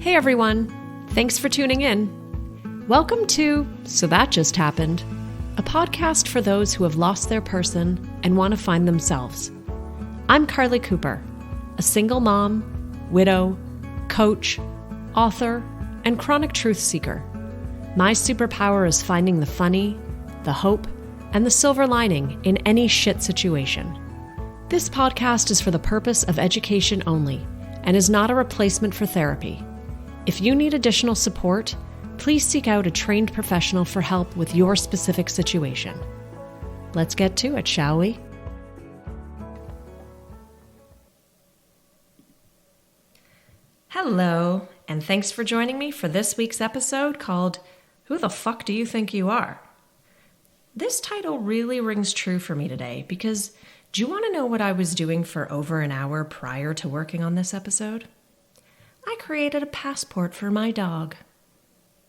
Hey everyone, thanks for tuning in. Welcome to So That Just Happened, a podcast for those who have lost their person and want to find themselves. I'm Carly Cooper, a single mom, widow, coach, author, and chronic truth seeker. My superpower is finding the funny, the hope, and the silver lining in any shit situation. This podcast is for the purpose of education only and is not a replacement for therapy. If you need additional support, please seek out a trained professional for help with your specific situation. Let's get to it, shall we? Hello, and thanks for joining me for this week's episode called Who the Fuck Do You Think You Are? This title really rings true for me today because do you want to know what I was doing for over an hour prior to working on this episode? I created a passport for my dog.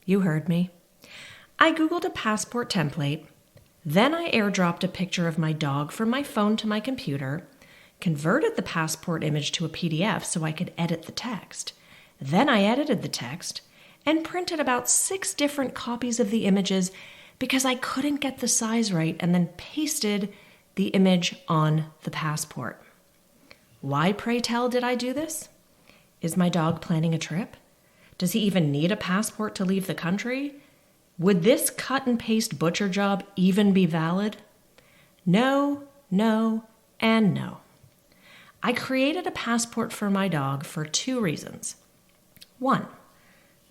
You heard me. I Googled a passport template, then I airdropped a picture of my dog from my phone to my computer, converted the passport image to a PDF so I could edit the text. Then I edited the text and printed about 6 different copies of the images because I couldn't get the size right, and then pasted the image on the passport. Why, pray tell, did I do this? Is my dog planning a trip? Does he even need a passport to leave the country? Would this cut and paste butcher job even be valid? No, and no. I created a passport for my dog for 2 reasons. 1,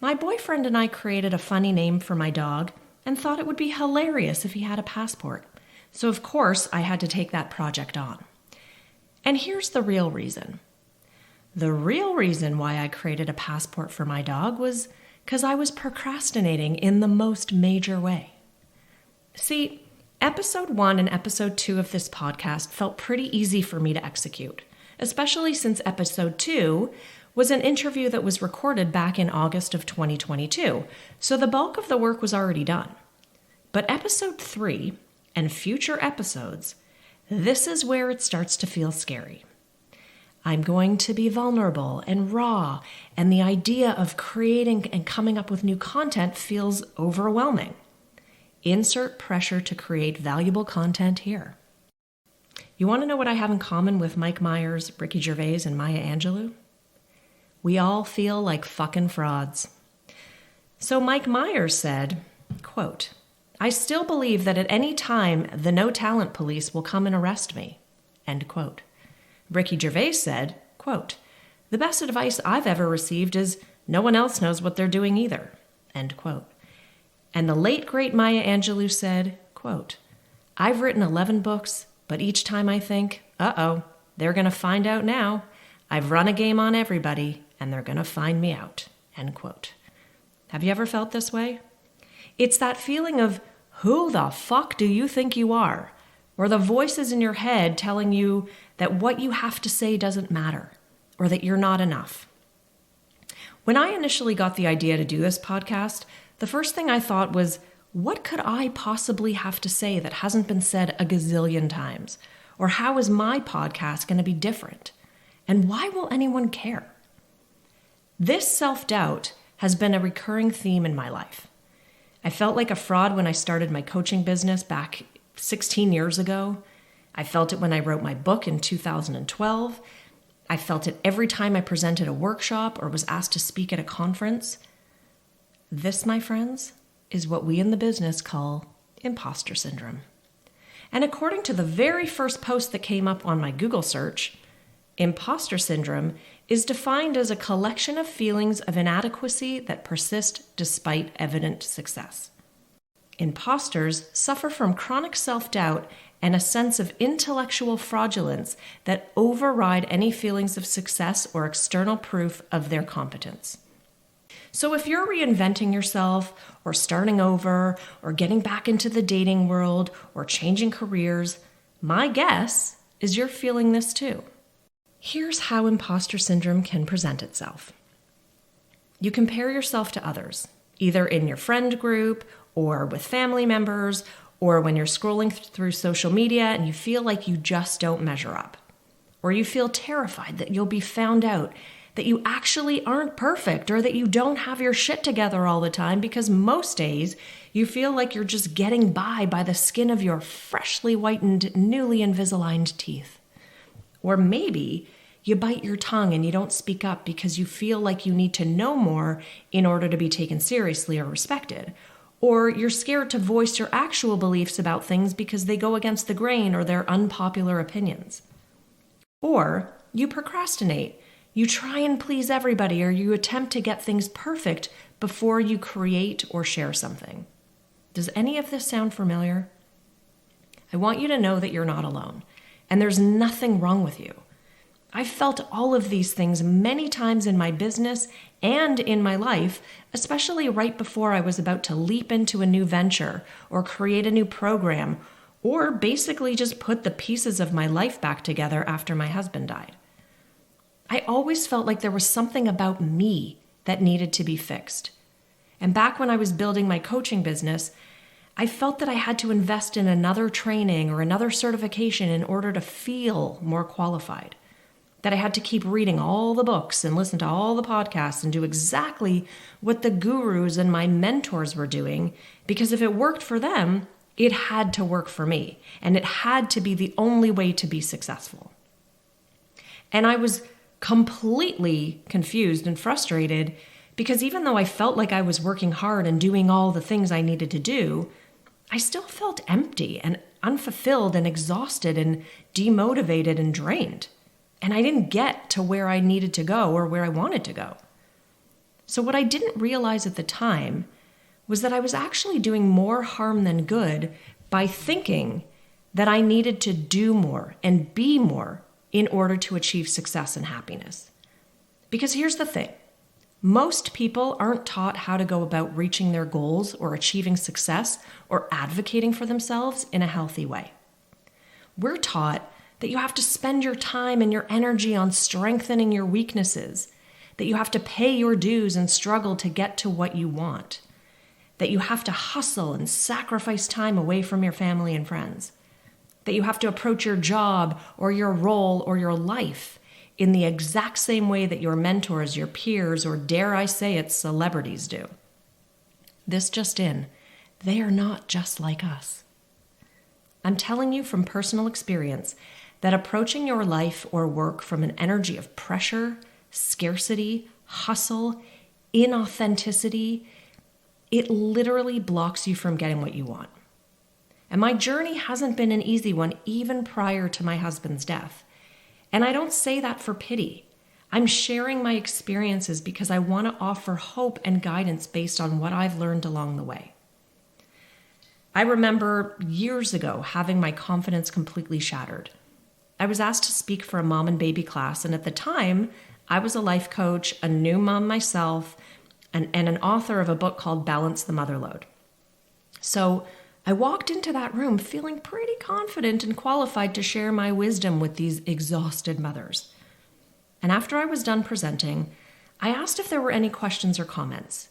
my boyfriend and I created a funny name for my dog and thought it would be hilarious if he had a passport. So of course I had to take that project on. And here's the real reason. The real reason why I created a passport for my dog was because I was procrastinating in the most major way. See, episode 1 and episode 2 of this podcast felt pretty easy for me to execute, especially since episode 2 was an interview that was recorded back in August of 2022, so the bulk of the work was already done. But episode 3 and future episodes, this is where it starts to feel scary. I'm going to be vulnerable and raw, and the idea of creating and coming up with new content feels overwhelming. Insert pressure to create valuable content here. You want to know what I have in common with Mike Myers, Ricky Gervais, and Maya Angelou? We all feel like fucking frauds. So Mike Myers said, quote, I still believe that at any time the no talent police will come and arrest me, end quote. Ricky Gervais said, quote, the best advice I've ever received is no one else knows what they're doing either, end quote. And the late great Maya Angelou said, quote, I've written 11 books, but each time I think, they're going to find out now. I've run a game on everybody and they're going to find me out, end quote. Have you ever felt this way? It's that feeling of, who the fuck do you think you are? Or the voices in your head telling you that what you have to say doesn't matter, or that you're not enough. When I initially got the idea to do this podcast, the first thing I thought was, what could I possibly have to say that hasn't been said a gazillion times? Or how is my podcast going to be different? And why will anyone care? This self-doubt has been a recurring theme in my life. I felt like a fraud when I started my coaching business back 16 years ago. I felt it when I wrote my book in 2012. I felt it every time I presented a workshop or was asked to speak at a conference. This, my friends, is what we in the business call Imposter Syndrome. And according to the very first post that came up on my Google search, Imposter Syndrome is defined as a collection of feelings of inadequacy that persist despite evident success. Imposters suffer from chronic self-doubt and a sense of intellectual fraudulence that override any feelings of success or external proof of their competence. So if you're reinventing yourself or starting over or getting back into the dating world or changing careers, my guess is you're feeling this too. Here's how imposter syndrome can present itself. You compare yourself to others, either in your friend group or with family members, or when you're scrolling through social media and you feel like you just don't measure up. Or you feel terrified that you'll be found out, that you actually aren't perfect or that you don't have your shit together all the time, because most days you feel like you're just getting by the skin of your freshly whitened, newly Invisaligned teeth. Or maybe you bite your tongue and you don't speak up because you feel like you need to know more in order to be taken seriously or respected. Or you're scared to voice your actual beliefs about things because they go against the grain or they're unpopular opinions. Or you procrastinate. You try and please everybody, or you attempt to get things perfect before you create or share something. Does any of this sound familiar? I want you to know that you're not alone, and there's nothing wrong with you. I've felt all of these things many times in my business and in my life, especially right before I was about to leap into a new venture or create a new program, or basically just put the pieces of my life back together after my husband died. I always felt like there was something about me that needed to be fixed. And back when I was building my coaching business, I felt that I had to invest in another training or another certification in order to feel more qualified. That I had to keep reading all the books and listen to all the podcasts and do exactly what the gurus and my mentors were doing, because if it worked for them, it had to work for me, and it had to be the only way to be successful. And I was completely confused and frustrated because even though I felt like I was working hard and doing all the things I needed to do, I still felt empty and unfulfilled and exhausted and demotivated and drained. And I didn't get to where I needed to go or where I wanted to go. So what I didn't realize at the time was that I was actually doing more harm than good by thinking that I needed to do more and be more in order to achieve success and happiness. Because here's the thing. Most people aren't taught how to go about reaching their goals or achieving success or advocating for themselves in a healthy way. We're taught that you have to spend your time and your energy on strengthening your weaknesses, that you have to pay your dues and struggle to get to what you want, that you have to hustle and sacrifice time away from your family and friends, that you have to approach your job or your role or your life in the exact same way that your mentors, your peers, or dare I say it, celebrities do. This just in, they are not just like us. I'm telling you from personal experience that approaching your life or work from an energy of pressure, scarcity, hustle, inauthenticity, it literally blocks you from getting what you want. And my journey hasn't been an easy one, even prior to my husband's death. And I don't say that for pity. I'm sharing my experiences because I want to offer hope and guidance based on what I've learned along the way. I remember years ago having my confidence completely shattered. I was asked to speak for a mom and baby class, and at the time, I was a life coach, a new mom myself, and an author of a book called Balance the Motherload. So I walked into that room feeling pretty confident and qualified to share my wisdom with these exhausted mothers. And after I was done presenting, I asked if there were any questions or comments.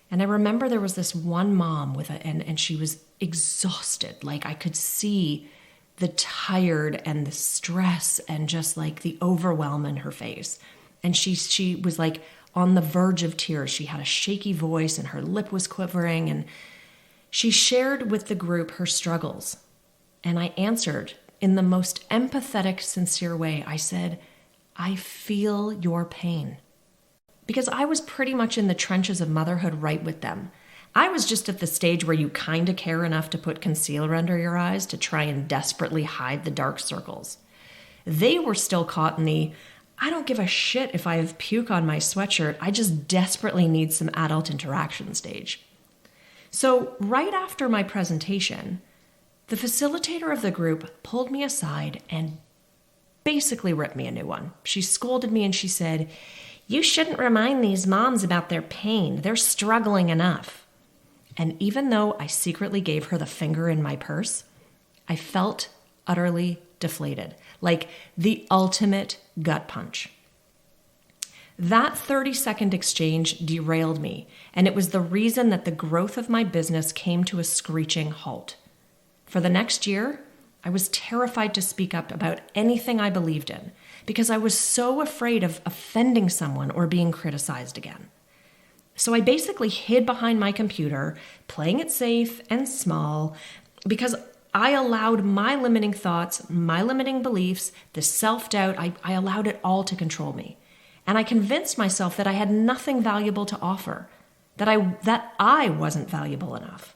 And I remember there was this one mom and she was exhausted. Like I could see the tired and the stress and just like the overwhelm in her face. And she was like on the verge of tears. She had a shaky voice and her lip was quivering, and she shared with the group her struggles. And I answered in the most empathetic, sincere way. I said, I feel your pain. Because I was pretty much in the trenches of motherhood right with them. I was just at the stage where you kind of care enough to put concealer under your eyes to try and desperately hide the dark circles. They were still caught in the, I don't give a shit if I have puke on my sweatshirt, I just desperately need some adult interaction stage. So right after my presentation, the facilitator of the group pulled me aside and basically ripped me a new one. She scolded me and she said, you shouldn't remind these moms about their pain. They're struggling enough. And even though I secretly gave her the finger in my purse, I felt utterly deflated, like the ultimate gut punch. That 30-second exchange derailed me, and it was the reason that the growth of my business came to a screeching halt. For the next year, I was terrified to speak up about anything I believed in because I was so afraid of offending someone or being criticized again. So I basically hid behind my computer, playing it safe and small, because I allowed my limiting thoughts, my limiting beliefs, the self-doubt, I allowed it all to control me. And I convinced myself that I had nothing valuable to offer, that I wasn't valuable enough.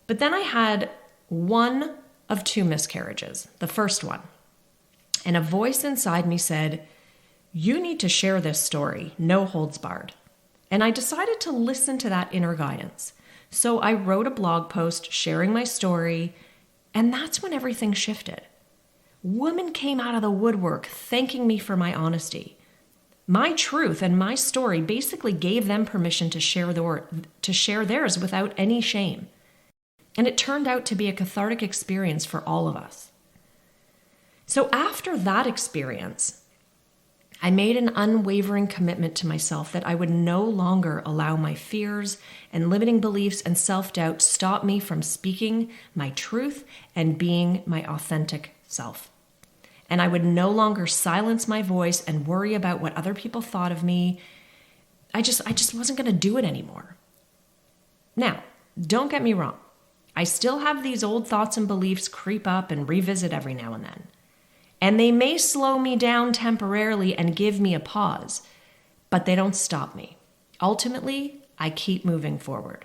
But then I had one of two miscarriages, the first one. And a voice inside me said, "You need to share this story, no holds barred." And I decided to listen to that inner guidance. So I wrote a blog post sharing my story, and that's when everything shifted. Women came out of the woodwork thanking me for my honesty. My truth and my story basically gave them permission to share theirs without any shame. And it turned out to be a cathartic experience for all of us. So after that experience, I made an unwavering commitment to myself that I would no longer allow my fears and limiting beliefs and self-doubt stop me from speaking my truth and being my authentic self. And I would no longer silence my voice and worry about what other people thought of me. I just wasn't going to do it anymore. Now, don't get me wrong. I still have these old thoughts and beliefs creep up and revisit every now and then. And they may slow me down temporarily and give me a pause, but they don't stop me. Ultimately, I keep moving forward.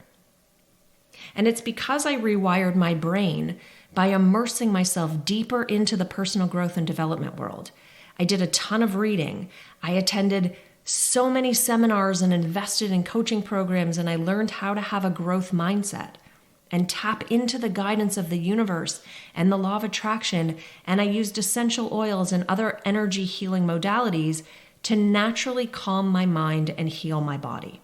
And it's because I rewired my brain by immersing myself deeper into the personal growth and development world. I did a ton of reading. I attended so many seminars and invested in coaching programs, and I learned how to have a growth mindset and tap into the guidance of the universe and the law of attraction. And I used essential oils and other energy healing modalities to naturally calm my mind and heal my body.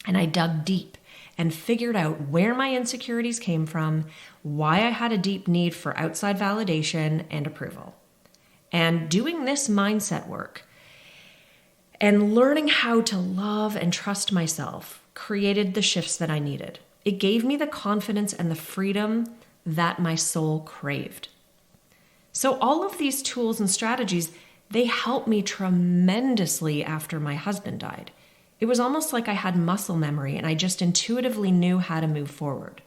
And I dug deep and figured out where my insecurities came from, why I had a deep need for outside validation and approval. And doing this mindset work and learning how to love and trust myself created the shifts that I needed. It gave me the confidence and the freedom that my soul craved. So all of these tools and strategies, they helped me tremendously after my husband died. It was almost like I had muscle memory and I just intuitively knew how to move forward.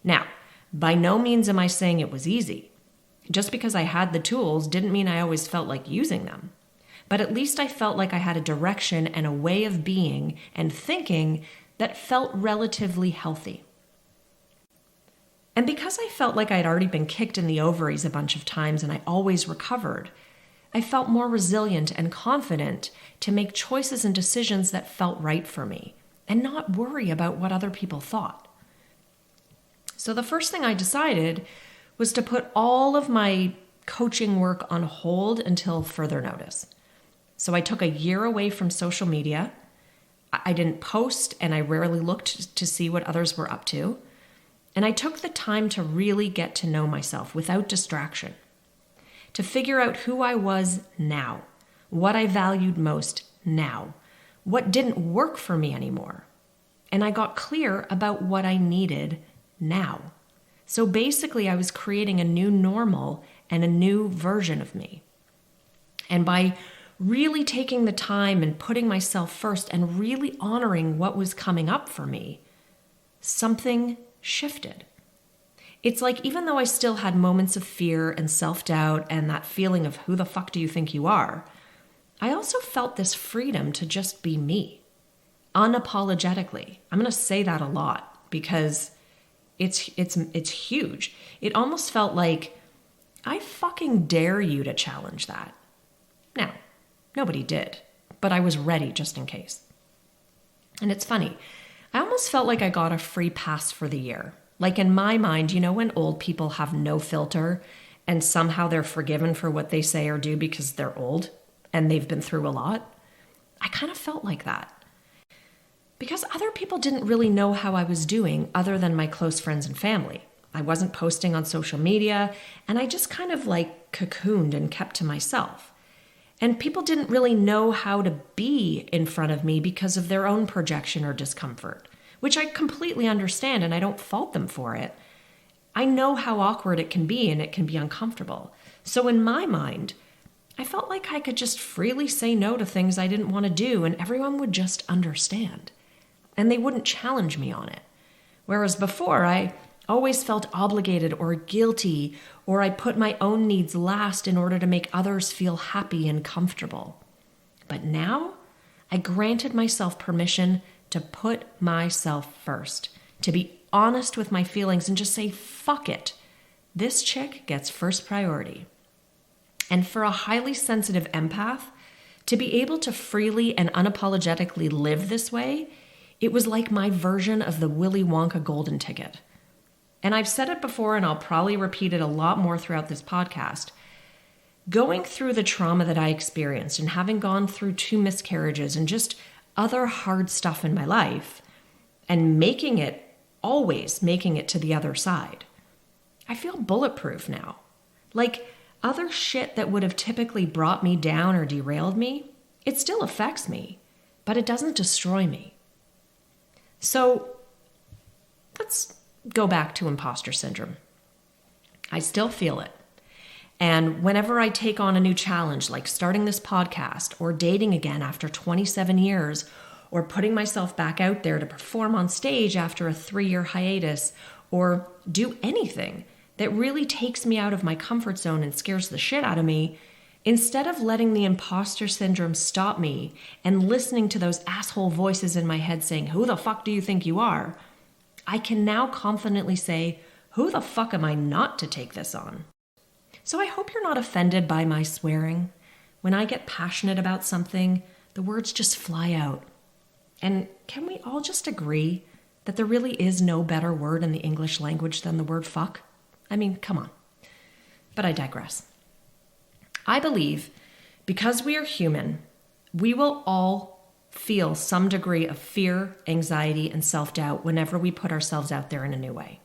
Now, by no means am I saying it was easy. Just because I had the tools didn't mean I always felt like using them. But at least I felt like I had a direction and a way of being and thinking that felt relatively healthy. And because I felt like I'd already been kicked in the ovaries a bunch of times and I always recovered, I felt more resilient and confident to make choices and decisions that felt right for me and not worry about what other people thought. So the first thing I decided was to put all of my coaching work on hold until further notice. So I took a year away from social media. I didn't post and I rarely looked to see what others were up to. And I took the time to really get to know myself without distraction, to figure out who I was now, what I valued most now, what didn't work for me anymore. And I got clear about what I needed now. So basically, I was creating a new normal and a new version of me. And by really taking the time and putting myself first and really honoring what was coming up for me, something shifted. It's like even though I still had moments of fear and self-doubt and that feeling of who the fuck do you think you are, I also felt this freedom to just be me, unapologetically. I'm going to say that a lot because it's huge. It almost felt like I fucking dare you to challenge that. Now, nobody did, but I was ready just in case. And it's funny, I almost felt like I got a free pass for the year. Like in my mind, you know, when old people have no filter and somehow they're forgiven for what they say or do because they're old and they've been through a lot? I kind of felt like that. Because other people didn't really know how I was doing other than my close friends and family. I wasn't posting on social media and I just kind of like cocooned and kept to myself. And people didn't really know how to be in front of me because of their own projection or discomfort, which I completely understand and I don't fault them for it. I know how awkward it can be and it can be uncomfortable. So in my mind, I felt like I could just freely say no to things I didn't want to do and everyone would just understand. And they wouldn't challenge me on it. Whereas before, I always felt obligated or guilty, or I put my own needs last in order to make others feel happy and comfortable. But now, I granted myself permission to put myself first, to be honest with my feelings and just say, fuck it. This chick gets first priority. And for a highly sensitive empath, to be able to freely and unapologetically live this way, it was like my version of the Willy Wonka golden ticket. And I've said it before, and I'll probably repeat it a lot more throughout this podcast. Going through the trauma that I experienced and having gone through 2 miscarriages and just other hard stuff in my life and always making it to the other side, I feel bulletproof now. Like other shit that would have typically brought me down or derailed me, it still affects me, but it doesn't destroy me. So let's go back to imposter syndrome. I still feel it. And whenever I take on a new challenge, like starting this podcast or dating again after 27 years, or putting myself back out there to perform on stage after a 3-year hiatus, or do anything that really takes me out of my comfort zone and scares the shit out of me, instead of letting the imposter syndrome stop me and listening to those asshole voices in my head saying, who the fuck do you think you are? I can now confidently say, who the fuck am I not to take this on? So I hope you're not offended by my swearing. When I get passionate about something, the words just fly out. And can we all just agree that there really is no better word in the English language than the word fuck? I mean, come on. But I digress. I believe because we are human, we will all feel some degree of fear, anxiety, and self-doubt whenever we put ourselves out there in a new way.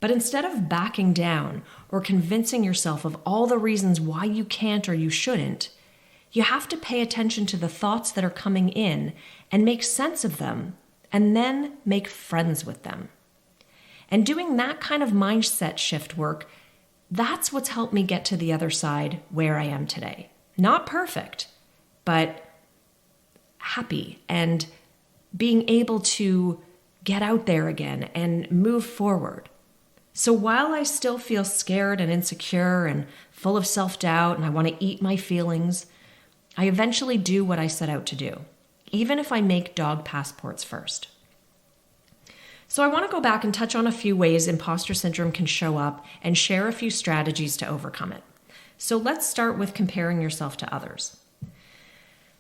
But instead of backing down or convincing yourself of all the reasons why you can't or you shouldn't, you have to pay attention to the thoughts that are coming in and make sense of them, and then make friends with them. And doing that kind of mindset shift work, that's what's helped me get to the other side where I am today. Not perfect, but happy and being able to get out there again and move forward. So while I still feel scared and insecure and full of self-doubt and I want to eat my feelings, I eventually do what I set out to do, even if I make dog passports first. So I want to go back and touch on a few ways imposter syndrome can show up and share a few strategies to overcome it. So let's start with comparing yourself to others.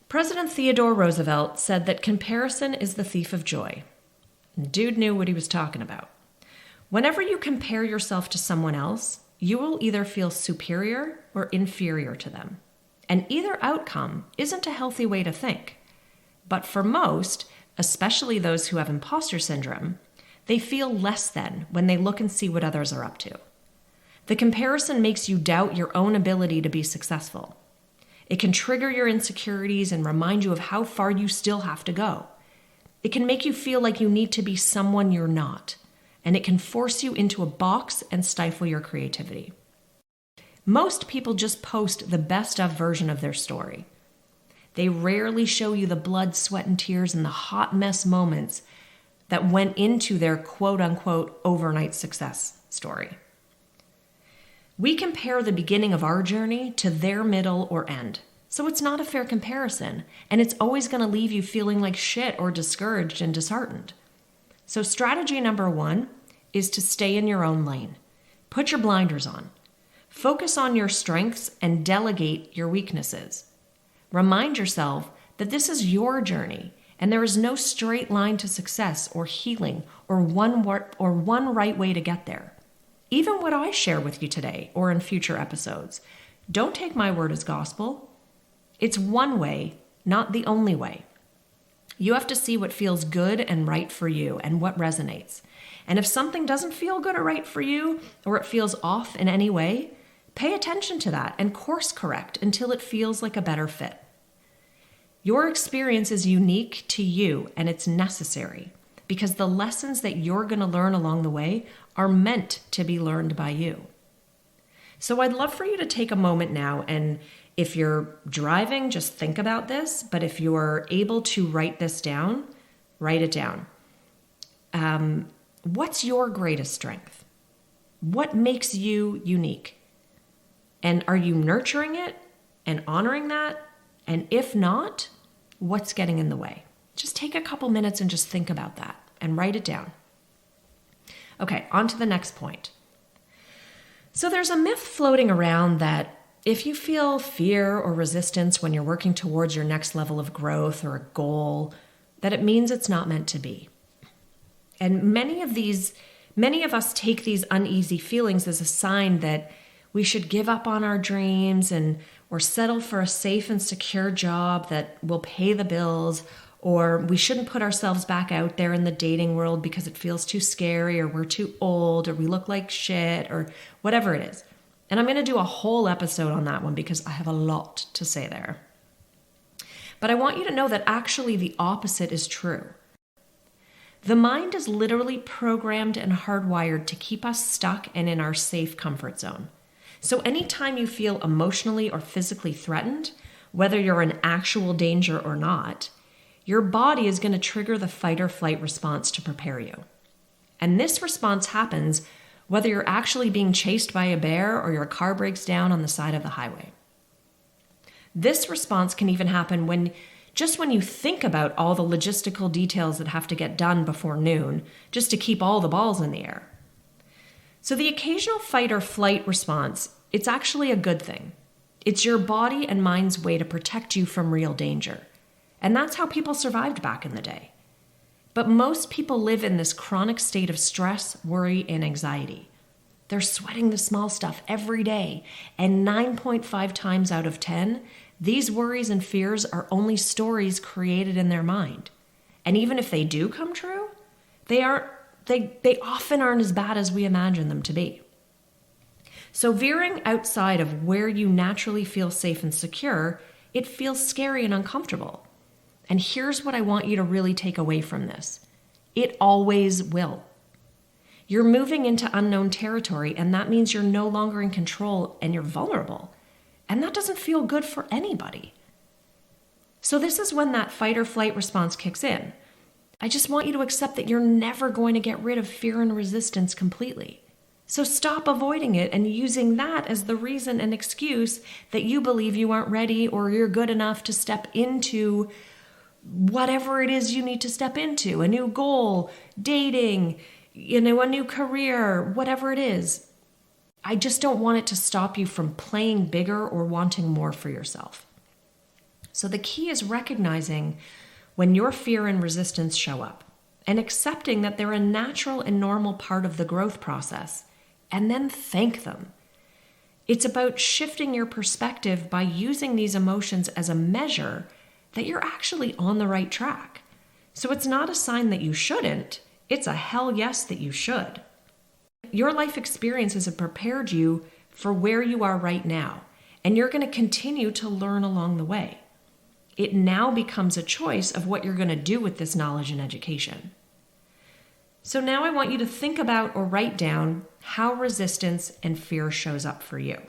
President Theodore Roosevelt said that comparison is the thief of joy. Dude knew what he was talking about. Whenever you compare yourself to someone else, you will either feel superior or inferior to them. And either outcome isn't a healthy way to think. But for most, especially those who have imposter syndrome, they feel less than when they look and see what others are up to. The comparison makes you doubt your own ability to be successful. It can trigger your insecurities and remind you of how far you still have to go. It can make you feel like you need to be someone you're not, and it can force you into a box and stifle your creativity. Most people just post the best of version of their story. They rarely show you the blood, sweat, and tears and the hot mess moments that went into their quote-unquote overnight success story. We compare the beginning of our journey to their middle or end. So it's not a fair comparison, and it's always going to leave you feeling like shit or discouraged and disheartened. So strategy number 1 is to stay in your own lane. Put your blinders on. Focus on your strengths and delegate your weaknesses. Remind yourself that this is your journey, and there is no straight line to success or healing or one right way to get there. Even what I share with you today or in future episodes, don't take my word as gospel. It's one way, not the only way. You have to see what feels good and right for you and what resonates. And if something doesn't feel good or right for you, or it feels off in any way, pay attention to that and course correct until it feels like a better fit. Your experience is unique to you and it's necessary because the lessons that you're going to learn along the way are meant to be learned by you. So I'd love for you to take a moment now, and if you're driving, just think about this. But if you're able to write this down, write it down. What's your greatest strength? What makes you unique? And are you nurturing it and honoring that? And if not, what's getting in the way? Just take a couple minutes and just think about that and write it down. Okay, on to the next point. So there's a myth floating around that if you feel fear or resistance when you're working towards your next level of growth or a goal, that it means it's not meant to be. And many of us take these uneasy feelings as a sign that we should give up on our dreams or settle for a safe and secure job that will pay the bills, or we shouldn't put ourselves back out there in the dating world because it feels too scary, or we're too old, or we look like shit, or whatever it is. And I'm going to do a whole episode on that one because I have a lot to say there. But I want you to know that actually the opposite is true. The mind is literally programmed and hardwired to keep us stuck and in our safe comfort zone. So anytime you feel emotionally or physically threatened, whether you're in actual danger or not, your body is going to trigger the fight or flight response to prepare you. And this response happens whether you're actually being chased by a bear or your car breaks down on the side of the highway. This response can even happen when you think about all the logistical details that have to get done before noon, just to keep all the balls in the air. So the occasional fight or flight response, it's actually a good thing. It's your body and mind's way to protect you from real danger. And that's how people survived back in the day. But most people live in this chronic state of stress, worry, and anxiety. They're sweating the small stuff every day, and 9.5 times out of 10, these worries and fears are only stories created in their mind. And even if they do come true, they often aren't as bad as we imagine them to be. So veering outside of where you naturally feel safe and secure, it feels scary and uncomfortable. And here's what I want you to really take away from this. It always will. You're moving into unknown territory, and that means you're no longer in control and you're vulnerable. And that doesn't feel good for anybody. So this is when that fight or flight response kicks in. I just want you to accept that you're never going to get rid of fear and resistance completely. So stop avoiding it and using that as the reason and excuse that you believe you aren't ready or you're good enough to step into whatever it is you need to step into, a new goal, dating, a new career, whatever it is. I just don't want it to stop you from playing bigger or wanting more for yourself. So the key is recognizing when your fear and resistance show up and accepting that they're a natural and normal part of the growth process, and then thank them. It's about shifting your perspective by using these emotions as a measure that you're actually on the right track. So it's not a sign that you shouldn't, it's a hell yes that you should. Your life experiences have prepared you for where you are right now, and you're going to continue to learn along the way. It now becomes a choice of what you're going to do with this knowledge and education. So now I want you to think about or write down how resistance and fear shows up for you.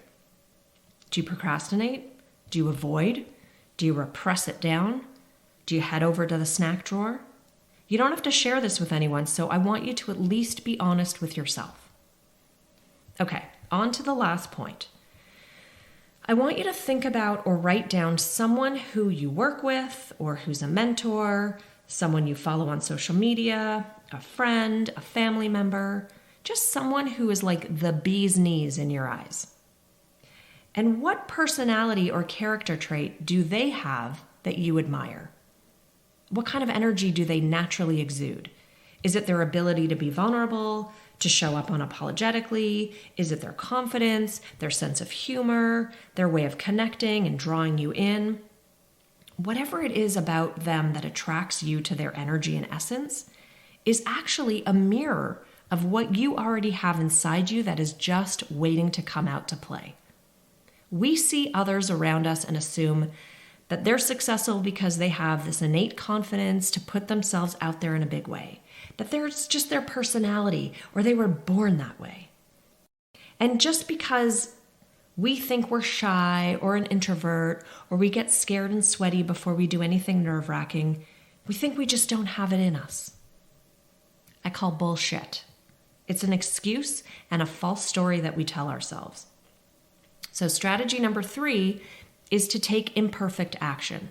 Do you procrastinate? Do you avoid? Do you repress it down? Do you head over to the snack drawer? You don't have to share this with anyone, so I want you to at least be honest with yourself. Okay, on to the last point. I want you to think about or write down someone who you work with or who's a mentor, someone you follow on social media, a friend, a family member, just someone who is like the bee's knees in your eyes. And what personality or character trait do they have that you admire? What kind of energy do they naturally exude? Is it their ability to be vulnerable, to show up unapologetically? Is it their confidence, their sense of humor, their way of connecting and drawing you in? Whatever it is about them that attracts you to their energy and essence is actually a mirror of what you already have inside you that is just waiting to come out to play. We see others around us and assume that they're successful because they have this innate confidence to put themselves out there in a big way, that it's just their personality or they were born that way. And just because we think we're shy or an introvert, or we get scared and sweaty before we do anything nerve-wracking, we think we just don't have it in us. I call bullshit. It's an excuse and a false story that we tell ourselves. So strategy number 3 is to take imperfect action.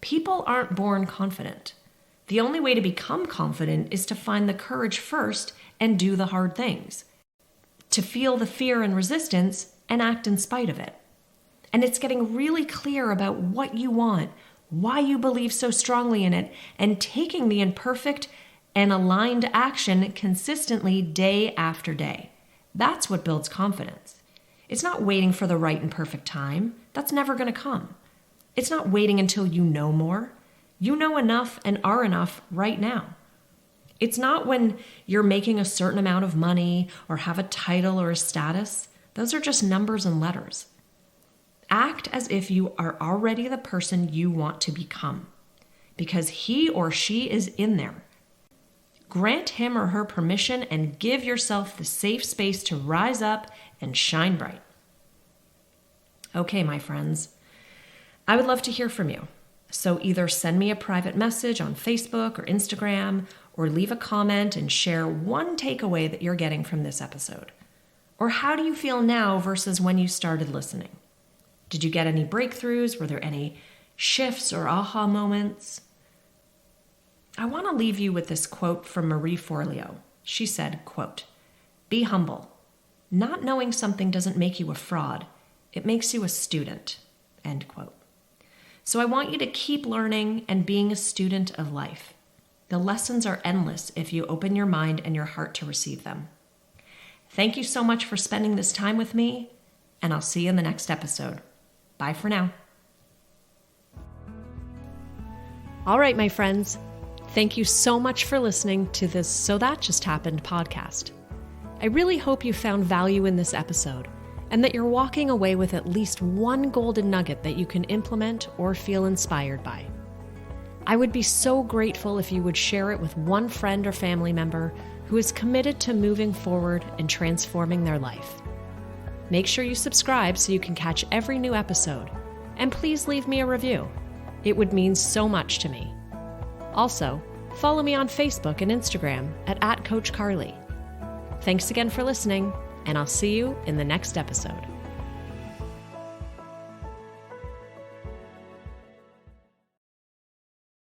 People aren't born confident. The only way to become confident is to find the courage first and do the hard things, to feel the fear and resistance and act in spite of it. And it's getting really clear about what you want, why you believe so strongly in it, and taking the imperfect and aligned action consistently day after day. That's what builds confidence. It's not waiting for the right and perfect time. That's never going to come. It's not waiting until you know more. You know enough and are enough right now. It's not when you're making a certain amount of money or have a title or a status. Those are just numbers and letters. Act as if you are already the person you want to become, because he or she is in there. Grant him or her permission and give yourself the safe space to rise up and shine bright. Okay, my friends, I would love to hear from you. So either send me a private message on Facebook or Instagram, or leave a comment and share one takeaway that you're getting from this episode. Or how do you feel now versus when you started listening? Did you get any breakthroughs? Were there any shifts or aha moments? I want to leave you with this quote from Marie Forleo. She said, quote, "Be humble. Not knowing something doesn't make you a fraud. It makes you a student." End quote. So I want you to keep learning and being a student of life. The lessons are endless if you open your mind and your heart to receive them. Thank you so much for spending this time with me, and I'll see you in the next episode. Bye for now. All right, my friends. Thank you so much for listening to this So That Just Happened podcast. I really hope you found value in this episode and that you're walking away with at least one golden nugget that you can implement or feel inspired by. I would be so grateful if you would share it with one friend or family member who is committed to moving forward and transforming their life. Make sure you subscribe so you can catch every new episode, and please leave me a review. It would mean so much to me. Also, follow me on Facebook and Instagram at @CoachCarly. Thanks again for listening, and I'll see you in the next episode.